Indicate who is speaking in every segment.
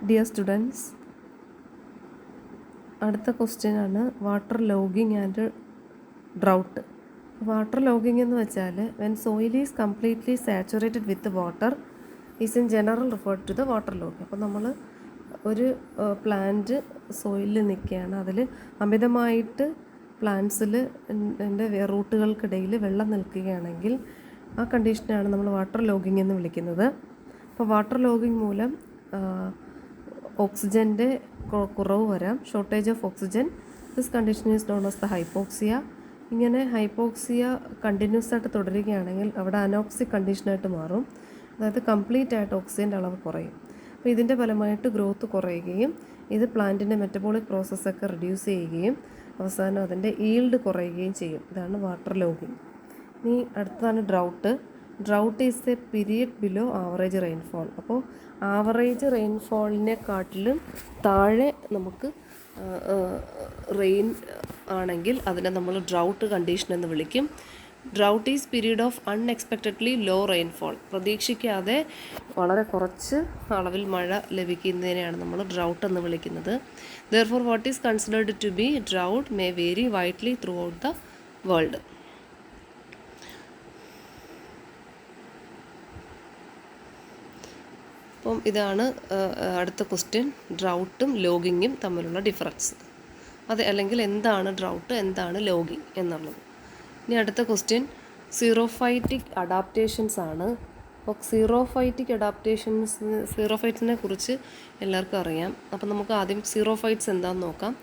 Speaker 1: Dear students, അടുത്ത question ആണ് water logging and drought. Water logging എന്ന് വെച്ചാൽ when soil is completely saturated with water is in general referred to the water logging. അപ്പോൾ നമ്മൾ ഒരു plant സോയിലിൽ നിൽക്കുകയാണ്, അതിൽ അമിതമായിട്ട് പ്ലാന്റ്സിൽ എൻ്റെ റൂട്ടുകൾക്കിടയിൽ വെള്ളം നിൽക്കുകയാണെങ്കിൽ ആ കണ്ടീഷനാണ് നമ്മൾ വാട്ടർ ലോഗിങ് എന്ന് വിളിക്കുന്നത്. അപ്പോൾ വാട്ടർ ലോഗിങ് മൂലം ഓക്സിജൻ്റെ കുറവ് വരാം, shortage of oxygen. This condition is known as the hypoxia. ഇങ്ങനെ ഹൈപ്പോക്സിയ കണ്ടിന്യൂസ് ആയിട്ട് തുടരുകയാണെങ്കിൽ അവിടെ അനോക്സിക് കണ്ടീഷനായിട്ട് മാറും, അതായത് കംപ്ലീറ്റ് ആയിട്ട് ഓക്സിജൻ്റെ അളവ് കുറയും. അപ്പോൾ ഇതിൻ്റെ ഫലമായിട്ട് ഗ്രോത്ത് കുറയുകയും ഇത് പ്ലാന്റിൻ്റെ മെറ്റബോളിക് പ്രോസസ്സൊക്കെ റിഡ്യൂസ് ചെയ്യുകയും അവസാനം അതിൻ്റെ ഈൽഡ് കുറയുകയും ചെയ്യും. ഇതാണ് വാട്ടർ ലോഗിങ്. ഇനി അടുത്തതാണ് drought. Drought is A period below average rainfall. അപ്പോൾ ആവറേജ് റെയിൻഫോളിനെക്കാട്ടിലും താഴെ നമുക്ക് റെയിൻ ആണെങ്കിൽ അതിനെ നമ്മൾ ഡ്രൗട്ട് കണ്ടീഷൻ എന്ന് വിളിക്കും. Drought is period of unexpectedly low rainfall. പ്രതീക്ഷിക്കാതെ വളരെ കുറച്ച് അളവിൽ മഴ ലഭിക്കുന്നതിനെയാണ് നമ്മൾ ഡ്രൗട്ട് എന്ന് വിളിക്കുന്നത്. Therefore what is considered to be drought may vary widely throughout the world. അപ്പം ഇതാണ് അടുത്ത ക്വസ്റ്റ്യൻ, ഡ്രൗട്ടും ലോഗിങ്ങും തമ്മിലുള്ള ഡിഫറൻസ്. അത് അല്ലെങ്കിൽ എന്താണ് ഡ്രൗട്ട്, എന്താണ് ലോഗിങ് എന്നുള്ളത്. ഇനി അടുത്ത ക്വസ്റ്റ്യൻ സീറോഫൈറ്റിക് അഡാപ്റ്റേഷൻസ് ആണ്. അപ്പോൾ സീറോഫൈറ്റ്സിനെ കുറിച്ച് എല്ലാവർക്കും അറിയാം. അപ്പോൾ നമുക്ക് ആദ്യം സീറോഫൈറ്റ്സ് എന്താണെന്ന് നോക്കാം.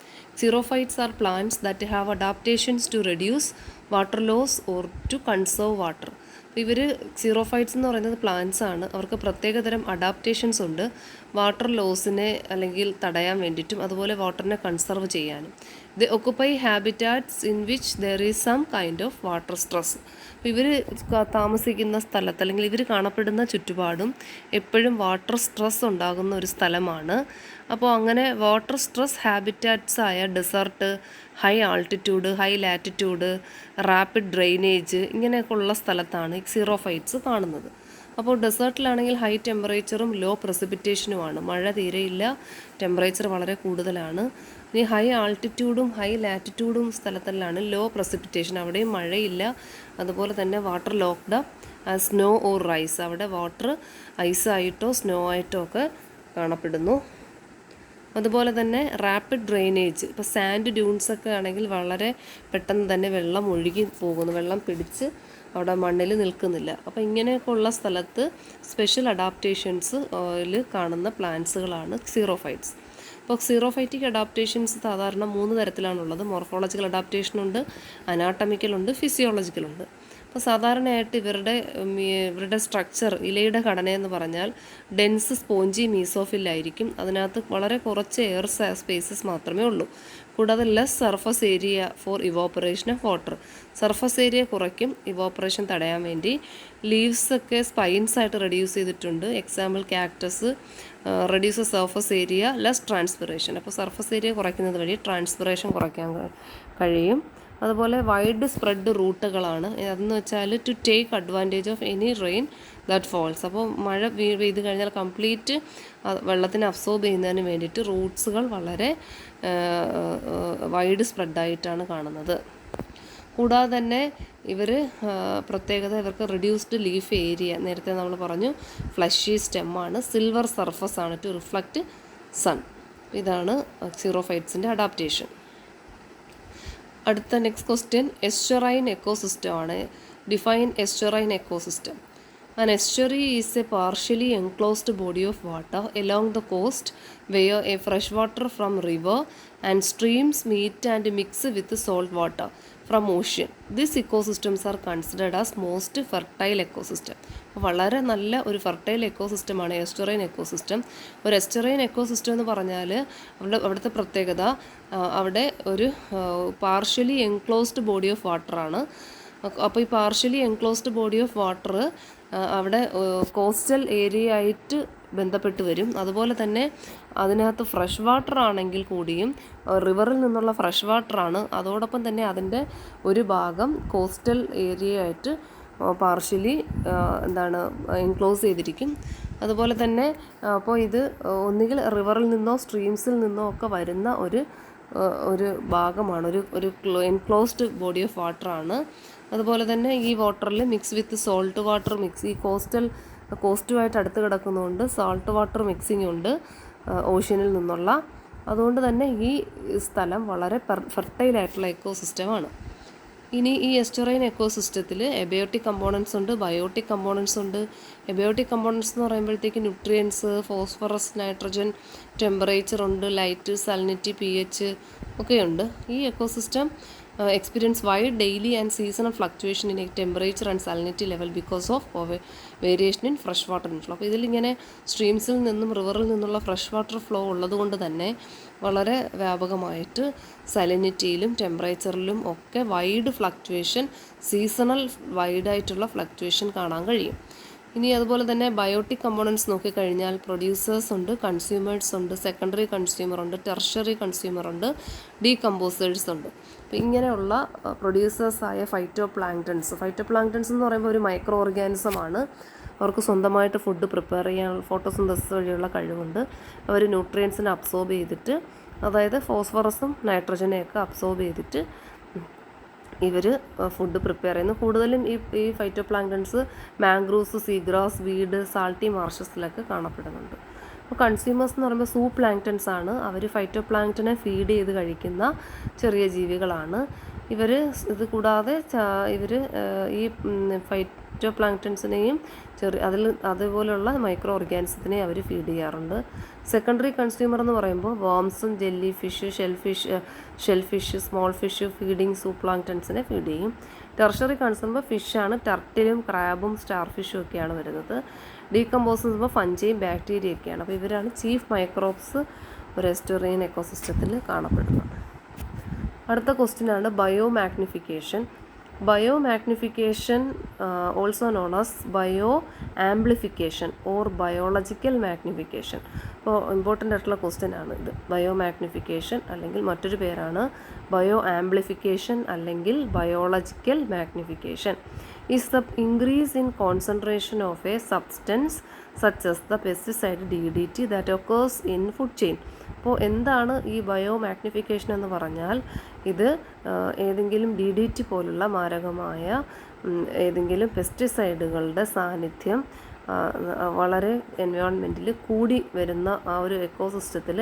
Speaker 1: Xerophytes are plants that have adaptations to reduce water loss or to conserve water. അപ്പോൾ ഇവർ സീറോഫൈറ്റ്സ് എന്ന് പറയുന്നത് പ്ലാന്റ്സ് ആണ്. അവർക്ക് പ്രത്യേകതരം അഡാപ്റ്റേഷൻസ് ഉണ്ട്, വാട്ടർ ലോസിനെ അല്ലെങ്കിൽ തടയാൻ വേണ്ടിയിട്ടും അതുപോലെ വാട്ടറിനെ കൺസർവ് ചെയ്യാനും. The occupy habitats in which there is some kind of water stress. അപ്പോൾ ഇവർ താമസിക്കുന്ന സ്ഥലത്ത് അല്ലെങ്കിൽ ഇവർ കാണപ്പെടുന്ന ചുറ്റുപാടും എപ്പോഴും വാട്ടർ സ്ട്രെസ് ഉണ്ടാകുന്ന ഒരു സ്ഥലമാണ്. അപ്പോൾ അങ്ങനെ വാട്ടർ സ്ട്രെസ് ഹാബിറ്റാറ്റ്സ് ആയ desert, high altitude, high latitude, rapid drainage ഇങ്ങനെയൊക്കെ ഉള്ള സ്ഥലത്താണ് ഈ സീറോഫൈറ്റ്സ് കാണുന്നത്. അപ്പോൾ ഡെസേർട്ടിലാണെങ്കിൽ ഹൈ ടെമ്പറേച്ചറും ലോ പ്രസിപ്പിറ്റേഷനുമാണ്, മഴ തീരെയില്ല, ടെമ്പറേച്ചർ വളരെ കൂടുതലാണ്. ഇനി ഹൈ ആൾട്ടിറ്റ്യൂഡും ഹൈ ലാറ്റിറ്റ്യൂഡും സ്ഥലത്തെല്ലാം ലോ പ്രസിപ്പിറ്റേഷൻ, അവിടെയും മഴയില്ല. അതുപോലെ തന്നെ water locked snow or ice, അവിടെ വാട്ടർ ഐസായിട്ടോ സ്നോ ആയിട്ടോ ഒക്കെ കാണപ്പെടുന്നു. അതുപോലെ തന്നെ റാപ്പിഡ് ഡ്രെയിനേജ്, ഇപ്പോൾ സാൻഡ് ഡ്യൂൺസൊക്കെ ആണെങ്കിൽ വളരെ പെട്ടെന്ന് തന്നെ വെള്ളം ഒഴുകി പോകുന്നു, വെള്ളം പിടിച്ച് അവിടെ മണ്ണിൽ നിൽക്കുന്നില്ല. അപ്പോൾ ഇങ്ങനെയൊക്കെ ഉള്ള സ്ഥലത്ത് സ്പെഷ്യൽ അഡാപ്റ്റേഷൻസ് കാണുന്ന പ്ലാന്റ്സുകളാണ് സീറോഫൈറ്റ്സ്. അപ്പോൾ സീറോഫൈറ്റിക് അഡാപ്റ്റേഷൻസ് സാധാരണ 3 തരത്തിലാണുള്ളത്. മോർഫോളജിക്കൽ അഡാപ്റ്റേഷനുണ്ട്, അനാട്ടമിക്കലുണ്ട്, ഫിസിയോളജിക്കലുണ്ട്. അപ്പോൾ സാധാരണയായിട്ട് ഇവരുടെ സ്ട്രക്ചർ, ഇലയുടെ ഘടനയെന്ന് പറഞ്ഞാൽ ഡെൻസ് സ്പോഞ്ചി മീസോഫില്ലായിരിക്കും. അതിനകത്ത് വളരെ കുറച്ച് എയർ സ്പേസസ് മാത്രമേ ഉള്ളൂ. കൂടാതെ less surface area for evaporation of water. Surface area കുറയ്ക്കും ഇവോപ്പറേഷൻ തടയാൻ വേണ്ടി. ലീവ്സൊക്കെ സ്പൈൻസ് ആയിട്ട് റെഡ്യൂസ് ചെയ്തിട്ടുണ്ട്. Example cactus reduce surface area, less transpiration. അപ്പോൾ സർഫസ് ഏരിയ കുറയ്ക്കുന്നത് വഴി ട്രാൻസ്പിറേഷൻ കുറയ്ക്കാൻ കഴിയും. അതുപോലെ വൈഡ് സ്പ്രെഡ് റൂട്ടുകളാണ്. അതെന്ന് വെച്ചാൽ to take advantage of any rain that falls. അപ്പോൾ മഴ പെയ്ത് കഴിഞ്ഞാൽ കംപ്ലീറ്റ് വെള്ളത്തിനെ അബ്സോർബ് ചെയ്യുന്നതിന് വേണ്ടിയിട്ട് റൂട്ട്സുകൾ വളരെ വൈഡ് സ്പ്രെഡായിട്ടാണ് കാണുന്നത്. കൂടാതെ തന്നെ പ്രത്യേകത ഇവർക്ക് റിഡ്യൂസ്ഡ് ലീഫ് ഏരിയ, നേരത്തെ നമ്മൾ പറഞ്ഞു ഫ്ലഷി സ്റ്റെമ്മാണ്, സിൽവർ സർഫസ് ആണ് ടു റിഫ്ലക്റ്റ് സൺ. ഇതാണ് സീറോഫൈറ്റ്സിൻ്റെ അഡാപ്റ്റേഷൻ. അടുത്ത നെക്സ്റ്റ് ക്വസ്റ്റ്യൻ എസ്റ്റുറൈൻ എക്കോസിസ്റ്റം ആണ്. Define estuarine ecosystem. An estuary is a partially enclosed body of water along the coast where a fresh water from river and streams meet and mix with salt water from ocean. These ecosystems are considered as most fertile ecosystem. വളരെ നല്ല ഒരു fertile എക്കോസിസ്റ്റമാണ് എസ്റ്റുറൈൻ ecosystem. ഒരു എസ്റ്റുറൈൻ ecosystem എന്ന് പറഞ്ഞാൽ അവിടുത്തെ പ്രത്യേകത അവിടെ ഒരു പാർഷ്യലി എൻക്ലോസ്ഡ് ബോഡി ഓഫ് വാട്ടറാണ്. അപ്പോൾ ഈ partially enclosed body of water അവിടെ കോസ്റ്റൽ ഏരിയ ആയിട്ട് ബന്ധപ്പെട്ട് വരും. അതുപോലെ തന്നെ അതിനകത്ത് ഫ്രഷ് വാട്ടർ ആണെങ്കിൽ കൂടിയും റിവറിൽ നിന്നുള്ള ഫ്രഷ് വാട്ടറാണ്. അതോടൊപ്പം തന്നെ അതിൻ്റെ ഒരു ഭാഗം കോസ്റ്റൽ ഏരിയ ആയിട്ട് പാർഷ്യലി എൻക്ലോസ് ചെയ്തിരിക്കും. അതുപോലെ തന്നെ അപ്പോൾ ഇത് ഒന്നുകിൽ റിവറിൽ നിന്നോ സ്ട്രീംസിൽ നിന്നോ ഒക്കെ വരുന്ന ഒരു ഭാഗമാണ്, ഒരു എൻക്ലോസ്ഡ് ബോഡി ഓഫ് വാട്ടറാണ്. അതുപോലെ തന്നെ ഈ വാട്ടറിൽ മിക്സ് വിത്ത് സോൾട്ട് വാട്ടർ ഈ കോസ്റ്റുമായിട്ട് അടുത്ത് കിടക്കുന്നതുകൊണ്ട് സാൾട്ട് വാട്ടർ മിക്സിംഗ് ഉണ്ട് ഓഷ്യനിൽ നിന്നുള്ള. അതുകൊണ്ട് തന്നെ ഈ സ്ഥലം വളരെ ഫെർട്ടൈലായിട്ടുള്ള എക്കോസിസ്റ്റമാണ്. ഇനി ഈ എസ്റ്റുറൈൻ എക്കോസിസ്റ്റത്തിൽ എബയോട്ടിക് കമ്പോണൻസ് ഉണ്ട്, ബയോട്ടിക് കമ്പോണൻസ് ഉണ്ട്. എബയോട്ടിക് കമ്പോണൻസ് എന്ന് പറയുമ്പോഴത്തേക്ക് ന്യൂട്രിയൻസ്, ഫോസ്ഫറസ്, നൈട്രജൻ, ടെമ്പറേച്ചർ ഉണ്ട്, ലൈറ്റ്, സാലിനിറ്റി, pH ഒക്കെയുണ്ട്. ഈ ecosystem experience wide daily and seasonal fluctuation in temperature and salinity level because of variation in fresh water inflow. അപ്പോൾ ഇതിലിങ്ങനെ സ്ട്രീംസിൽ നിന്നും റിവറിൽ നിന്നുള്ള ഫ്രഷ് വാട്ടർ ഫ്ലോ ഉള്ളതുകൊണ്ട് തന്നെ വളരെ വ്യാപകമായിട്ട് സലിനിറ്റിയിലും ടെമ്പറേച്ചറിലും ഒക്കെ വൈഡ് ഫ്ലക്ച്വേഷൻ, സീസണൽ വൈഡായിട്ടുള്ള ഫ്ലക്ച്വേഷൻ കാണാൻ കഴിയും. ഇനി അതുപോലെ തന്നെ ബയോട്ടിക് കമ്പോണൻസ് നോക്കിക്കഴിഞ്ഞാൽ പ്രൊഡ്യൂസേഴ്സ് ഉണ്ട്, കൺസ്യൂമേഴ്സ് ഉണ്ട്, സെക്കൻഡറി കൺസ്യൂമർ ഉണ്ട്, ടെർഷറി കൺസ്യൂമർ ഉണ്ട്, ഡീകമ്പോസേഴ്സ് ഉണ്ട്. അപ്പോൾ ഇങ്ങനെയുള്ള പ്രൊഡ്യൂസേഴ്സായ ഫൈറ്റോ പ്ലാങ്ക്ടൺസ് എന്ന് പറയുമ്പോൾ ഒരു മൈക്രോ ഓർഗാനിസമാണ്. അവർക്ക് സ്വന്തമായിട്ട് ഫുഡ് പ്രിപ്പയർ ചെയ്യാൻ ഫോട്ടോസിന്തസിസ് വഴിയുള്ള കഴിവുണ്ട്. അവർ ന്യൂട്രിയൻസിനെ അബ്സോർബ് ചെയ്തിട്ട്, അതായത് ഫോസ്ഫറസും നൈട്രജനെയൊക്കെ അബ്സോർബ് ചെയ്തിട്ട് ഇവർ ഫുഡ് പ്രിപ്പയർ ചെയ്യുന്നു. കൂടുതലും ഈ phytoplanktons mangroves, seagrass, weed, salty മാർഷസിലൊക്കെ കാണപ്പെടുന്നുണ്ട്. അപ്പോൾ കൺസ്യൂമേഴ്സ് എന്ന് പറയുമ്പോൾ സൂപ്ലാങ്ക്ടൺസ് ആണ്. അവർ ഫൈറ്റോ പ്ലാങ്ക്ടനെ ഫീഡ് ചെയ്ത് കഴിക്കുന്ന ചെറിയ ജീവികളാണ്. ഇത് കൂടാതെ ഇവർ ഈ ഫൈറ്റോ പ്ലാങ്ക്ടൺസിനെയും അതുപോലെയുള്ള മൈക്രോ ഓർഗാനിസത്തിനെയും അവർ ഫീഡ് ചെയ്യാറുണ്ട്. സെക്കൻഡറി കൺസ്യൂമർ എന്ന് പറയുമ്പോൾ വേംസും, jellyfish, shellfish, small fish, feeding സൂപ്ലാങ്ക്ടൺസിനെ ഫീഡ് ചെയ്യും. ടെർഷറി കൺസ്യൂമർ ഫിഷാണ്, ടർട്ടിലും ക്രാബും സ്റ്റാർ ഫിഷും ഒക്കെയാണ് വരുന്നത്. ഡീകമ്പോസ് ചെയ്യുമ്പോൾ ഫഞ്ചയും ബാക്ടീരിയ ഒക്കെയാണ്. അപ്പോൾ ഇവരാണ് ചീഫ് മൈക്രോബ്സ് ഒരു എസ്റ്റുറൈൻ എക്കോസിസ്റ്റത്തിൽ കാണപ്പെടുന്നത്. അടുത്ത ക്വസ്റ്റ്യനാണ് biomagnification. Biomagnification also known as bioamplification or biological magnification. അപ്പോൾ ഇമ്പോർട്ടൻ്റ് ആയിട്ടുള്ള ക്വസ്റ്റ്യൻ ആണ് ഇത്. ബയോമാഗ്നിഫിക്കേഷൻ അല്ലെങ്കിൽ മറ്റൊരു പേരാണ് ബയോ ആംപ്ലിഫിക്കേഷൻ അല്ലെങ്കിൽ biological magnification. Is the increase in concentration of a substance such as the pesticide DDT that occurs in food chain. അപ്പോൾ എന്താണ് ഈ ബയോ മാഗ്നിഫിക്കേഷൻ എന്ന് പറഞ്ഞാൽ, ഇത് ഏതെങ്കിലും DDT പോലുള്ള മാരകമായ ഏതെങ്കിലും പെസ്റ്റിസൈഡുകളുടെ സാന്നിധ്യം വളരെ എൻവയോൺമെൻറ്റിൽ കൂടി വരുന്ന ആ ഒരു എക്കോസിസ്റ്റത്തിൽ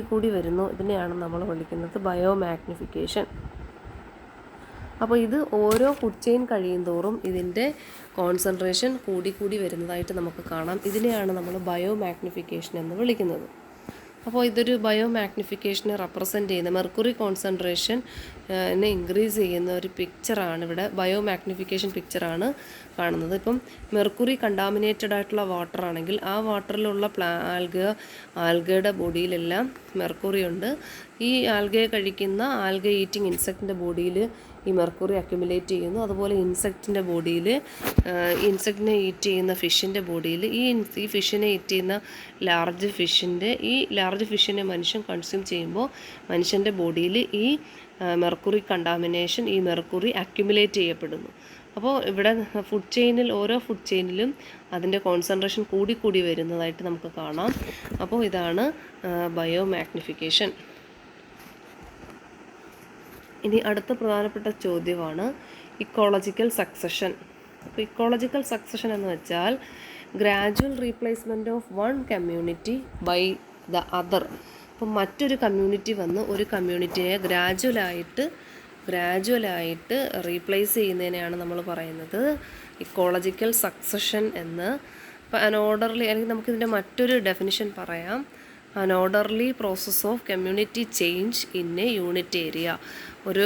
Speaker 1: കൂടി വരുന്നു. ഇതിനെയാണ് നമ്മൾ വിളിക്കുന്നത് ബയോ മാഗ്നിഫിക്കേഷൻ. അപ്പോൾ ഇത് ഓരോ ഫുഡ് ചെയിൻ കഴിയുന്തോറും ഇതിൻ്റെ കോൺസെൻട്രേഷൻ കൂടി വരുന്നതായിട്ട് നമുക്ക് കാണാം. ഇതിനെയാണ് നമ്മൾ ബയോ മാഗ്നിഫിക്കേഷൻ എന്ന് വിളിക്കുന്നത്. അപ്പോൾ ഇതൊരു ബയോ മാഗ്നിഫിക്കേഷനെ റെപ്രസെൻ്റ് ചെയ്യുന്ന മെർക്കുറി കോൺസെൻട്രേഷൻ ഇൻക്രീസ് ചെയ്യുന്ന ഒരു പിക്ചറാണ് ഇവിടെ. ബയോ മാഗ്നിഫിക്കേഷൻ പിക്ചറാണ് കാണുന്നത്. ഇപ്പം മെർക്കുറി കണ്ടാമിനേറ്റഡ് ആയിട്ടുള്ള വാട്ടർ ആണെങ്കിൽ ആ വാട്ടറിലുള്ള ആൽഗയുടെ ബോഡിയിലെല്ലാം മെർക്കുറി ഉണ്ട്. ഈ ആൽഗയെ കഴിക്കുന്ന ആൽഗ ഈറ്റിംഗ് ഇൻസെക്റ്റിൻ്റെ ബോഡിയിൽ ഈ മെർക്കുറി അക്യുമുലേറ്റ് ചെയ്യുന്നു. അതുപോലെ ഇൻസെക്റ്റിനെ ഈറ്റ് ചെയ്യുന്ന ഫിഷിൻ്റെ ബോഡിയിൽ ഈ ഫിഷിനെ ഈറ്റ് ചെയ്യുന്ന ലാർജ് ഫിഷിനെ മനുഷ്യൻ കൺസ്യൂം ചെയ്യുമ്പോൾ മനുഷ്യൻ്റെ ബോഡിയിൽ ഈ മെർക്കുറി കണ്ടാമിനേഷൻ, ഈ മെർക്കുറി അക്യുമുലേറ്റ് ചെയ്യപ്പെടുന്നു. അപ്പോൾ ഇവിടെ ഓരോ ഫുഡ് ചെയിനിലും അതിൻ്റെ കോൺസെൻട്രേഷൻ കൂടി വരുന്നതായിട്ട് നമുക്ക് കാണാം. അപ്പോൾ ഇതാണ് ബയോ മാഗ്നിഫിക്കേഷൻ. ഇനി അടുത്ത പ്രധാനപ്പെട്ട ചോദ്യമാണ് ഇക്കോളജിക്കൽ സക്സഷൻ. അപ്പോൾ ഇക്കോളജിക്കൽ സക്സഷൻ എന്ന് വെച്ചാൽ gradual replacement of one community by the other. അപ്പം മറ്റൊരു കമ്മ്യൂണിറ്റി വന്ന് ഒരു കമ്മ്യൂണിറ്റിയെ ഗ്രാജുവലായിട്ട് റീപ്ലേസ് ചെയ്യുന്നതിനെയാണ് നമ്മൾ പറയുന്നത് ഇക്കോളജിക്കൽ സക്സഷൻ എന്ന്. അപ്പോൾ അനോർഡർലി, അല്ലെങ്കിൽ നമുക്കിതിൻ്റെ മറ്റൊരു ഡെഫിനിഷൻ പറയാം. An orderly process of community change in a unit area. ഒരു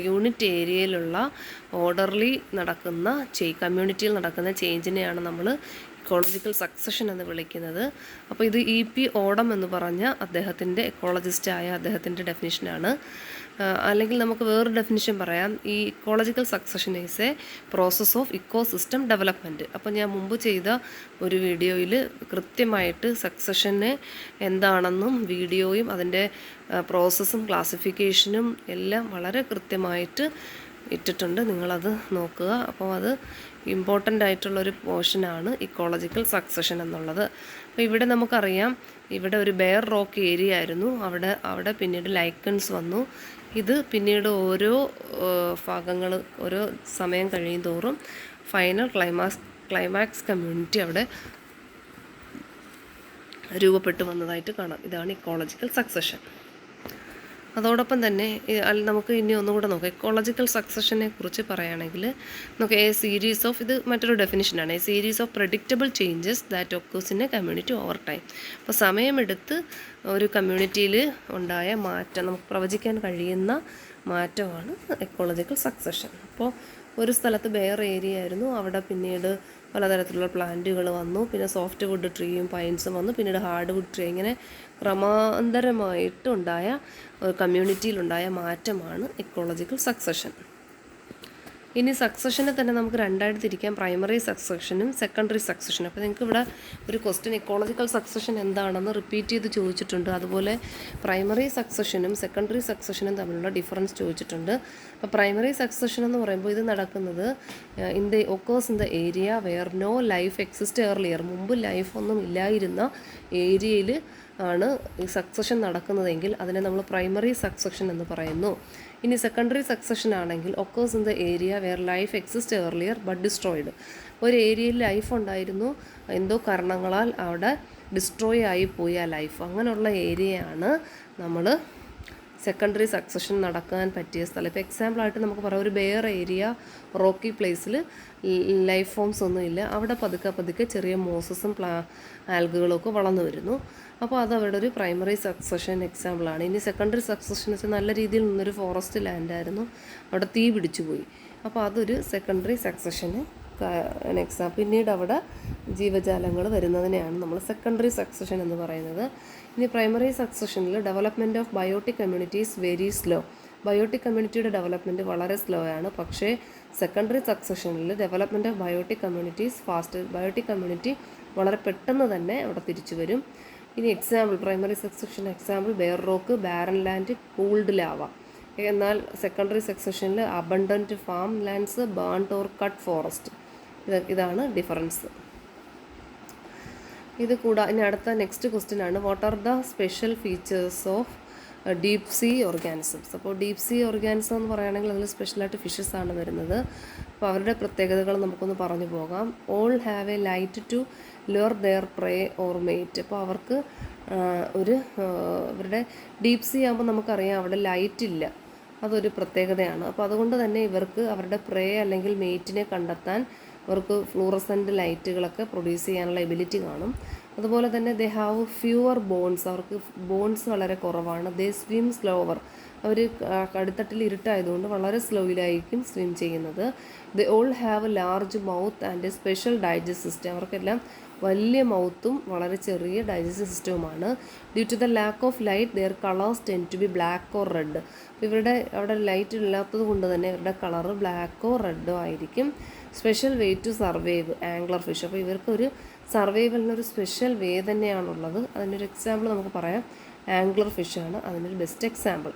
Speaker 1: യൂണിറ്റ് ഏരിയയിലുള്ള ഓർഡർലി കമ്മ്യൂണിറ്റിയിൽ നടക്കുന്ന ചേഞ്ചിനെയാണ് നമ്മൾ ഇക്കോളജിക്കൽ സക്സഷൻ എന്ന് വിളിക്കുന്നത്. അപ്പോൾ ഇത് EP ഓഡം എന്ന് പറഞ്ഞ അദ്ദേഹത്തിൻ്റെ ഡെഫിനിഷനാണ്. അല്ലെങ്കിൽ നമുക്ക് വേറൊരു ഡെഫിനിഷൻ പറയാം. ഈ ecological succession is A process of ecosystem development. അപ്പോൾ ഞാൻ മുമ്പ് ചെയ്ത ഒരു വീഡിയോയിൽ കൃത്യമായിട്ട് സക്സഷന് എന്താണെന്നും വീഡിയോയും അതിൻ്റെ പ്രോസസ്സും ക്ലാസിഫിക്കേഷനും എല്ലാം വളരെ കൃത്യമായിട്ട് ഇട്ടിട്ടുണ്ട്. നിങ്ങളത് നോക്കുക. അപ്പോൾ അത് ഇമ്പോർട്ടൻ്റ് ആയിട്ടുള്ളൊരു പോർഷനാണ് ഇക്കോളജിക്കൽ സക്സഷൻ എന്നുള്ളത്. അപ്പോൾ ഇവിടെ നമുക്കറിയാം, ഇവിടെ ഒരു ബെയർ റോക്ക് ഏരിയ ആയിരുന്നു, അവിടെ പിന്നീട് ലൈക്കൺസ് വന്നു. ഇത് പിന്നീട് ഓരോ ഭാഗങ്ങൾ ഓരോ സമയം കഴിയും തോറും ഫൈനൽ ക്ലൈമാക്സ് കമ്മ്യൂണിറ്റി അവിടെ രൂപപ്പെട്ടു വന്നതായിട്ട് കാണാം. ഇതാണ് ഇക്കോളജിക്കൽ സക്സഷൻ. അതോടൊപ്പം തന്നെ നമുക്ക് ഇനി ഒന്നുകൂടെ നോക്കാം. ഇക്കോളജിക്കൽ സക്സഷനെ കുറിച്ച് പറയുകയാണെങ്കിൽ നമുക്ക് ഇത് മറ്റൊരു ഡെഫിനിഷനാണ്. Series of predictable changes that occurs in a community over time. അപ്പോൾ സമയമെടുത്ത് ഒരു കമ്മ്യൂണിറ്റിയിൽ ഉണ്ടായ മാറ്റം, നമുക്ക് പ്രവചിക്കാൻ കഴിയുന്ന മാറ്റമാണ് എക്കോളജിക്കൽ സക്സഷൻ. അപ്പോൾ ഒരു സ്ഥലത്ത് ബെയർ ഏരിയ ആയിരുന്നു, അവിടെ പിന്നീട് പലതരത്തിലുള്ള പ്ലാന്റുകൾ വന്നു, പിന്നെ സോഫ്റ്റ് വുഡ് ട്രീയും പൈൻസും വന്നു, പിന്നീട് ഹാർഡ് വുഡ് ട്രീ. ഇങ്ങനെ ക്രമാന്തരമായിട്ടുണ്ടായ കമ്മ്യൂണിറ്റിയിലുണ്ടായ മാറ്റമാണ് ഇക്കോളജിക്കൽ സക്സഷൻ. ഇനി സക്സഷനെ തന്നെ നമുക്ക് രണ്ടായിട്ട് തിരിക്കാം, പ്രൈമറി സക്സഷനും സെക്കൻഡറി സക്സഷനും. അപ്പോൾ നിങ്ങൾക്ക് ഇവിടെ ഒരു ക്വസ്റ്റ്യൻ ഇക്കോളജിക്കൽ സക്സഷൻ എന്താണെന്ന് റിപ്പീറ്റ് ചെയ്ത് ചോദിച്ചിട്ടുണ്ട്. അതുപോലെ പ്രൈമറി സക്സഷനും സെക്കൻഡറി സക്സഷനും തമ്മിലുള്ള ഡിഫറൻസ് ചോദിച്ചിട്ടുണ്ട്. അപ്പോൾ പ്രൈമറി സക്സഷൻ എന്ന് പറയുമ്പോൾ ഇത് നടക്കുന്നത് occurs in the area where no life exist earlier. മുമ്പ് ലൈഫ് ഒന്നും ഇല്ലായിരുന്ന ഏരിയയിൽ ആണ് ഈ സക്സഷൻ നടക്കുന്നതെങ്കിൽ അതിനെ നമ്മൾ പ്രൈമറി സക്സഷൻ എന്ന് പറയുന്നു. ഇനി സെക്കൻഡറി സക്സഷൻ ആണെങ്കിൽ occurs in the area wear life exist earlier but destroyed. ഒരു ഏരിയയിൽ ലൈഫ് ഉണ്ടായിരുന്നു, എന്തോ കാരണങ്ങളാൽ അവിടെ ഡിസ്ട്രോയ് ആയിപ്പോയി ആ ലൈഫ്. അങ്ങനെയുള്ള ഏരിയയാണ് നമ്മൾ സെക്കൻഡറി സക്സഷൻ നടക്കാൻ പറ്റിയ സ്ഥലം. ഇപ്പോൾ എക്സാമ്പിളായിട്ട് നമുക്ക് പറയാം, ഒരു ബെയർ ഏരിയ, റോക്കി പ്ലേസിൽ ലൈഫ് ഫോംസ് ഒന്നുമില്ല, അവിടെ പതുക്കെ ചെറിയ മോസസും ആൽഗുകളും ഒക്കെ വളർന്നു വരുന്നു. അപ്പോൾ അത് അവിടെ ഒരു പ്രൈമറി സക്സഷൻ എക്സാമ്പിളാണ്. ഇനി സെക്കൻഡറി സക്സഷൻ വെച്ചാൽ നല്ല രീതിയിൽ നിന്നൊരു ഫോറസ്റ്റ് ലാൻഡായിരുന്നു, അവിടെ തീ പിടിച്ചു പോയി. അപ്പോൾ അതൊരു സെക്കൻഡറി സക്സഷന് പിന്നീട് അവിടെ ജീവജാലങ്ങൾ വരുന്നതിനെയാണ് നമ്മൾ സെക്കൻഡറി സക്സഷൻ എന്ന് പറയുന്നത്. ഇനി പ്രൈമറി സക്സഷനിൽ development of biotic communities very slow. Biotic കമ്മ്യൂണിറ്റിയുടെ ഡെവലപ്മെൻറ്റ് വളരെ സ്ലോ ആണ്. പക്ഷേ സെക്കൻഡറി സക്സഷനിൽ development of biotic communities fast. Biotic community വളരെ പെട്ടെന്ന് തന്നെ അവിടെ തിരിച്ചു വരും. ഇനി example, primary succession example bare rock, barren land, cooled lava. എന്നാൽ സെക്കൻഡറി സക്സഷനിൽ abundant farm lands, burned or cut forest. ഇതാണ് ഡിഫറൻസ്. ഇത് കൂടാതെ ഇനി അടുത്ത നെക്സ്റ്റ് ക്വസ്റ്റ്യൻ ആണ്, what are the special features of deep see organisms. അപ്പോൾ ഡീപ് സീ ഓർഗാനിസം എന്ന് പറയുകയാണെങ്കിൽ അതിൽ സ്പെഷ്യലായിട്ട് ഫിഷസ് ആണ് വരുന്നത്. അപ്പോൾ അവരുടെ പ്രത്യേകതകൾ നമുക്കൊന്ന് പറഞ്ഞു പോകാം. All have a light to lure their prey or mate. അപ്പോൾ അവർക്ക് ഇവരുടെ ഡീപ് സീ ആകുമ്പോൾ നമുക്കറിയാം അവിടെ ലൈറ്റ് ഇല്ല, അതൊരു പ്രത്യേകതയാണ്. അപ്പോൾ അതുകൊണ്ട് തന്നെ ഇവർക്ക് അവരുടെ പ്രേ അല്ലെങ്കിൽ മേറ്റിനെ കണ്ടെത്താൻ അവർക്ക് ഫ്ലൂറസെൻ്റ് ലൈറ്റുകളൊക്കെ പ്രൊഡ്യൂസ് ചെയ്യാനുള്ള എബിലിറ്റി കാണും. അതുപോലെ തന്നെ ദേ ഹാവ് ഫ്യൂവർ ബോൺസ്, അവർക്ക് ബോൺസ് വളരെ കുറവാണ്. ദേ സ്വിം സ്ലോവർ, അവർ അടിത്തട്ടിൽ ഇരുട്ടായതുകൊണ്ട് വളരെ സ്ലോയിലായിരിക്കും സ്വിം ചെയ്യുന്നത്. They all have large mouth and a special digest system, അവർക്കെല്ലാം വലിയ മൗത്തും വളരെ ചെറിയ ഡൈജസ്റ്റീവ് സിസ്റ്റവുമാണ്. Due to the lack of light their colours tend to be black or red. ഇവരുടെ അവിടെ ലൈറ്റ് ഇല്ലാത്തത് കൊണ്ട് തന്നെ ഇവരുടെ കളറ് ബ്ലാക്കോ റെഡോ ആയിരിക്കും. Special way to survive angler fish. അപ്പോൾ ഇവർക്കൊരു സർവൈവലിനൊരു സ്പെഷ്യൽ വേ തന്നെയാണുള്ളത്. അതിനൊരു എക്സാമ്പിൾ നമുക്ക് പറയാം, ആംഗ്ലർ ഫിഷാണ് അതിനൊരു ബെസ്റ്റ് എക്സാമ്പിൾ.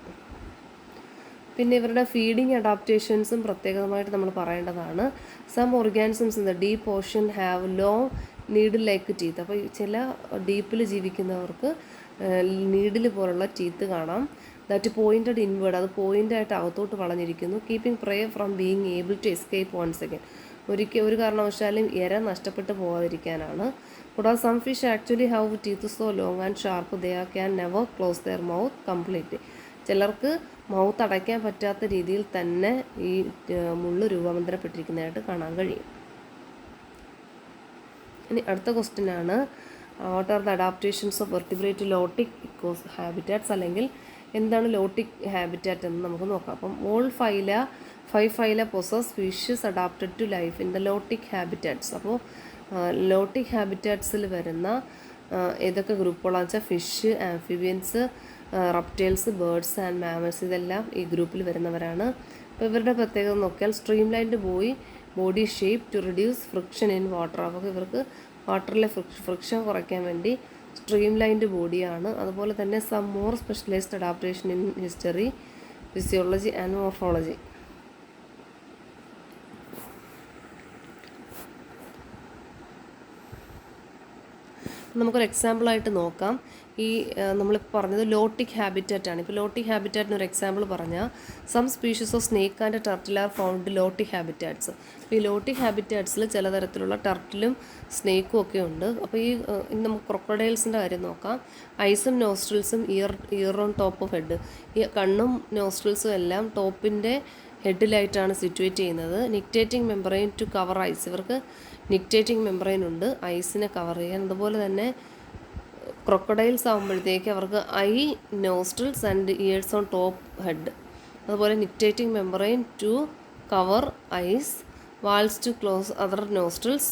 Speaker 1: പിന്നെ ഇവരുടെ ഫീഡിങ് അഡാപ്റ്റേഷൻസും പ്രത്യേകമായിട്ട് നമ്മൾ പറയേണ്ടതാണ്. Some organisms in the deep ocean have long needle like teeth. അപ്പോൾ ചില ഡീപ്പിൽ ജീവിക്കുന്നവർക്ക് നീഡിൽ പോലുള്ള ടീത്ത് കാണാം. ദാറ്റ് പോയിൻറ്റഡ് ഇൻവേർഡ്, അത് പോയിൻ്റായിട്ട് അകത്തോട്ട് വളഞ്ഞിരിക്കുന്നു. Keeping prey from being able to escape once again, ഒരു കാരണവശാലും ഇര നഷ്ടപ്പെട്ടു പോകാതിരിക്കാനാണ്. കൂടാതെ some fish actually have teeth so long and sharp they can never close their mouth completely. ചിലർക്ക് മൗത്ത് അടയ്ക്കാൻ പറ്റാത്ത രീതിയിൽ തന്നെ ഈ മുള്ള് രൂപാന്തരപ്പെട്ടിരിക്കുന്നതായിട്ട് കാണാൻ കഴിയും. ഇനി അടുത്ത ക്വസ്റ്റ്യൻ ആണ്, what are the adaptations of vertebrate lotic eco habitats, അല്ലെങ്കിൽ എന്താണ് ലോട്ടിക് ഹാബിറ്റാറ്റ് എന്ന് നമുക്ക് നോക്കാം. അപ്പം all five phyla possess fishes adapted to life in the lotic habitats. അപ്പോൾ ലോട്ടിക് ഹാബിറ്റാറ്റ്സിൽ വരുന്ന ഏതൊക്കെ ഗ്രൂപ്പുകളാണെന്ന് വെച്ചാൽ fish, amphibians, reptiles, birds and mammals, ഇതെല്ലാം ഈ ഗ്രൂപ്പിൽ വരുന്നവരാണ്. അപ്പോൾ ഇവരുടെ പ്രത്യേകത നോക്കിയാൽ stream lined body shape to reduce friction in water. അപ്പോൾ ഇവർക്ക് വാട്ടറിലെ ഫ്രിക്ഷൻ കുറയ്ക്കാൻ വേണ്ടി സ്ട്രീം ലൈൻഡ് ബോഡിയാണ്. അതുപോലെ തന്നെ some more specialised adaptation in history, physiology and morphology. നമുക്കൊരു എക്സാമ്പിളായിട്ട് നോക്കാം. ഈ നമ്മളിപ്പോൾ പറഞ്ഞത് ലോട്ടിക് ഹാബിറ്റാറ്റ് ആണ്. ഇപ്പോൾ ലോട്ടിക് ഹാബിറ്റാറ്റിന് ഒരു എക്സാമ്പിൾ പറഞ്ഞാൽ some species of snake and turtle are found lotic habitats. അപ്പോൾ ഈ ലോട്ടിക് ഹാബിറ്റാറ്റ്സിൽ ചില തരത്തിലുള്ള ടർട്ടിലും സ്നേക്കും ഒക്കെ ഉണ്ട്. അപ്പോൾ ഇനി നമുക്ക് ക്രൊക്കഡൈൽസിൻ്റെ കാര്യം നോക്കാം. ഐസും നോസ്ട്രിൽസും ear on top of head. ഈ കണ്ണും നോസ്ട്രിൽസും എല്ലാം ടോപ്പിൻ്റെ ഹെഡിലായിട്ടാണ് സിറ്റുവേറ്റ് ചെയ്യുന്നത്. Nictitating membrane to cover eyes. ഇവർക്ക് നിക്റ്റേറ്റിംഗ് മെമ്പറൈൻ ഉണ്ട് ഐസിനെ കവർ ചെയ്യാൻ. അതുപോലെ തന്നെ ക്രൊക്കഡൈൽസ് ആകുമ്പോഴത്തേക്ക് അവർക്ക് eye, nostrils and ears on top head. അതുപോലെ nictitating membrane to cover eyes, valves to close other nostrils,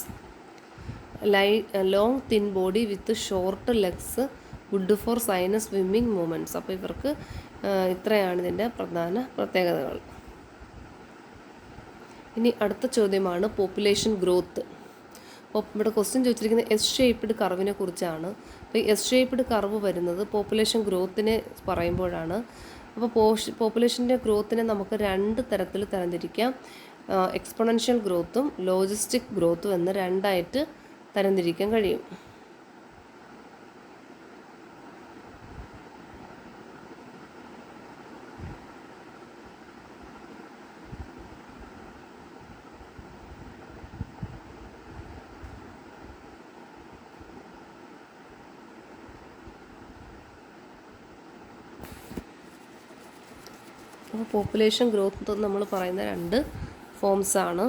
Speaker 1: long thin body with short legs, good for sinuous swimming movements. അപ്പോൾ ഇവർക്ക് ഇത്രയാണ് ഇതിൻ്റെ പ്രധാന പ്രത്യേകതകൾ. ഇനി അടുത്ത ചോദ്യമാണ് പോപ്പുലേഷൻ ഗ്രോത്ത്. അപ്പോൾ ഇവിടെ ക്വസ്റ്റ്യൻ ചോദിച്ചിരിക്കുന്നത് എസ് ഷേപ്പ്ഡ് കർവിനെ കുറിച്ചാണ്. അപ്പോൾ ഈ എസ് ഷേപ്പ്ഡ് കർവ് വരുന്നത് പോപ്പുലേഷൻ ഗ്രോത്തിനെ പറയുമ്പോഴാണ്. അപ്പോൾ പോപ്പുലേഷൻ്റെ ഗ്രോത്തിനെ നമുക്ക് രണ്ട് തരത്തിൽ തരംതിരിക്കാം. എക്സ്പൊണൻഷ്യൽ ഗ്രോത്തും ലോജിസ്റ്റിക് ഗ്രോത്തും എന്ന് രണ്ടായിട്ട് തരംതിരിക്കാൻ കഴിയും. അപ്പോൾ പോപ്പുലേഷൻ ഗ്രോത്ത് നമ്മൾ പറയുന്ന രണ്ട് ഫോംസാണ്.